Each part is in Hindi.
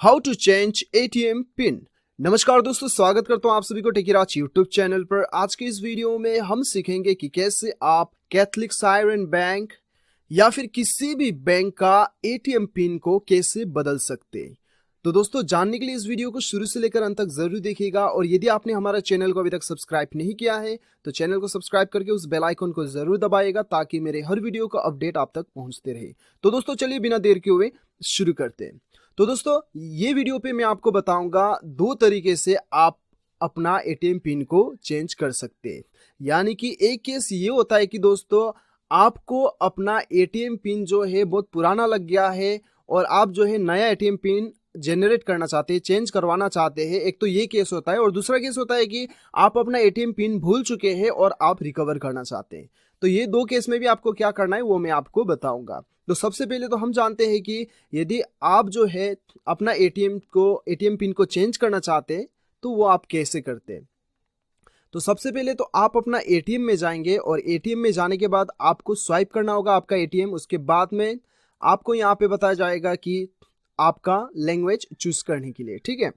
How to change ATM pin. नमस्कार दोस्तों, स्वागत करता हूं आप सभी को टेकीराज यूट्यूब चैनल पर। आज के इस वीडियो में हम सीखेंगे कि कैसे आप कैथलिक सायरन बैंक या फिर किसी भी बैंक का एटीएम पिन को कैसे बदल सकते हैं। तो दोस्तों, जानने के लिए इस वीडियो को शुरू से लेकर अंत तक जरूर देखिएगा और यदि आपने हमारा चैनल को अभी तक सब्सक्राइब नहीं किया है तो चैनल को सब्सक्राइब करके उस बेल आइकन को जरूर दबाइएगा ताकि मेरे हर वीडियो का अपडेट आप तक पहुंचते रहे। तो दोस्तों, चलिए बिना देर के हुए शुरू करते हैं। तो दोस्तों, ये वीडियो पे मैं आपको बताऊंगा दो तरीके से आप अपना एटीएम पिन को चेंज कर सकते हैं। यानी कि एक केस ये होता है कि दोस्तों, आपको अपना एटीएम पिन जो है बहुत पुराना लग गया है और आप जो है नया एटीएम पिन जनरेट करना चाहते हैं, चेंज करवाना चाहते हैं। एक तो ये केस होता है और दूसरा केस होता है कि आप अपना एटीएम पिन भूल चुके हैं और आप रिकवर करना चाहते हैं। तो ये दो केस में भी आपको क्या करना है वो मैं आपको बताऊंगा। तो सबसे पहले तो हम जानते हैं कि यदि आप जो है अपना एटीएम पिन को चेंज करना चाहते हैं तो वो आप कैसे करते हैं। तो सबसे पहले तो आप अपना एटीएम में जाएंगे और एटीएम में जाने के बाद आपको स्वाइप करना होगा आपका एटीएम। उसके बाद में आपको यहाँ पे बताया जाएगा कि आपका लैंग्वेज चूज करने के लिए, ठीक है।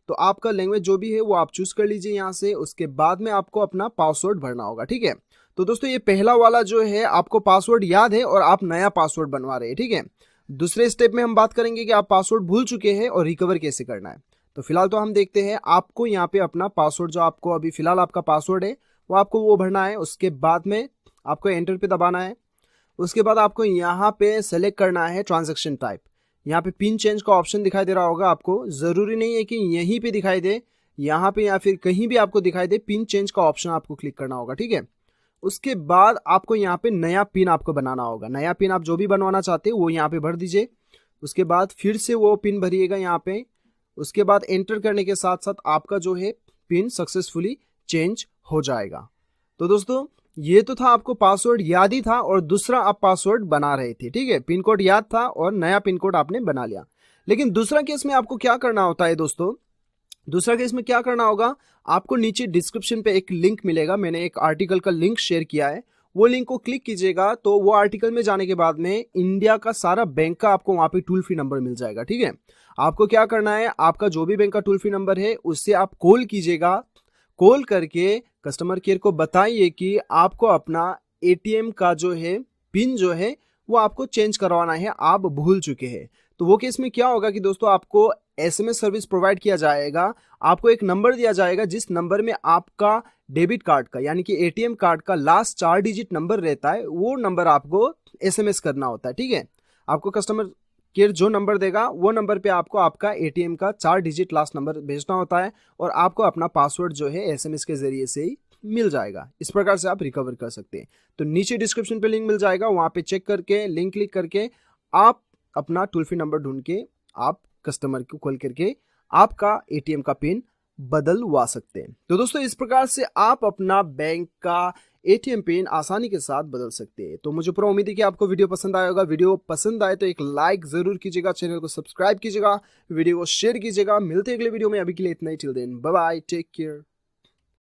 तो आपका लैंग्वेज जो भी है वो आप चूज कर लीजिए यहाँ से। उसके बाद में आपको अपना पासवर्ड भरना होगा, ठीक है। तो दोस्तों, ये पहला वाला जो है आपको पासवर्ड याद है और आप नया पासवर्ड बनवा रहे हैं, ठीक है। दूसरे स्टेप में हम बात करेंगे कि आप पासवर्ड भूल चुके हैं और रिकवर कैसे करना है। तो फिलहाल तो हम देखते हैं, आपको यहाँ पे अपना पासवर्ड जो आपको अभी फिलहाल आपका पासवर्ड है वो भरना है। उसके बाद में आपको एंटर पे दबाना है। उसके बाद आपको यहाँ पे सेलेक्ट करना है ट्रांजेक्शन टाइप। यहाँ पे पिन चेंज का ऑप्शन दिखाई दे रहा होगा आपको। जरूरी नहीं है कि यहीं पे दिखाई दे, यहाँ पे या फिर कहीं भी आपको दिखाई दे, पिन चेंज का ऑप्शन आपको क्लिक करना होगा, ठीक है। उसके बाद आपको यहाँ पे नया पिन आपको बनाना होगा। नया पिन आप जो भी बनवाना चाहते हो वो यहाँ पे भर दीजिए। उसके बाद फिर से वो पिन भरिएगा यहाँ पे। उसके बाद एंटर करने के साथ साथ आपका जो है पिन सक्सेसफुली चेंज हो जाएगा। तो दोस्तों, ये तो था आपको पासवर्ड याद ही था और दूसरा आप पासवर्ड बना रहे थे, ठीक है। पिन कोड याद था और नया पिन कोड आपने बना लिया। लेकिन दूसरा केस में आपको क्या करना होता है दोस्तों, दूसरा केस में क्या करना होगा, आपको नीचे डिस्क्रिप्शन पे एक लिंक मिलेगा। मैंने एक आर्टिकल का लिंक शेयर किया है, वो लिंक को क्लिक कीजिएगा तो वो आर्टिकल में जाने के बाद में इंडिया का सारा बैंक का आपको वहां पे टोल फ्री नंबर मिल जाएगा, ठीक है। आपको क्या करना है, आपका जो भी बैंक का टोल फ्री नंबर है उससे आप कॉल कीजिएगा। कॉल करके कस्टमर केयर को बताइए कि आपको अपना एटीएम का जो है पिन जो है वो आपको चेंज करवाना है, आप भूल चुके हैं। तो वो केस में क्या होगा कि दोस्तों, आपको एसएमएस सर्विस प्रोवाइड किया जाएगा। आपको एक नंबर दिया जाएगा जिस नंबर में आपका डेबिट कार्ड का यानी कि एटीएम कार्ड का लास्ट 4 डिजिट नंबर रहता है, वो नंबर आपको एसएमएस करना होता है, ठीक है। आपको कस्टमर केयर जो नंबर देगा वो नंबर पे आपको आपका एटीएम का 4 डिजिट लास्ट नंबर भेजना होता है और आपको अपना पासवर्ड जो है एसएमएस के जरिए से ही मिल जाएगा। इस प्रकार से आप रिकवर कर सकते हैं। तो नीचे डिस्क्रिप्शन पे लिंक मिल जाएगा, वहां पे चेक करके लिंक क्लिक करके आप अपना टोल फ्री नंबर ढूंढ के आप कस्टमर को कॉल करके आपका एटीएम का पिन बदलवा सकते हैं। तो दोस्तों, इस प्रकार से आप अपना बैंक का एटीएम पिन आसानी के साथ बदल सकते हैं। तो मुझे पूरा उम्मीद है कि आपको वीडियो पसंद आया होगा। वीडियो पसंद आए तो एक लाइक जरूर कीजिएगा, चैनल को सब्सक्राइब कीजिएगा, वीडियो को शेयर कीजिएगा। मिलते हैं अगले वीडियो में, अभी के लिए इतना ही। Till then bye bye, take care.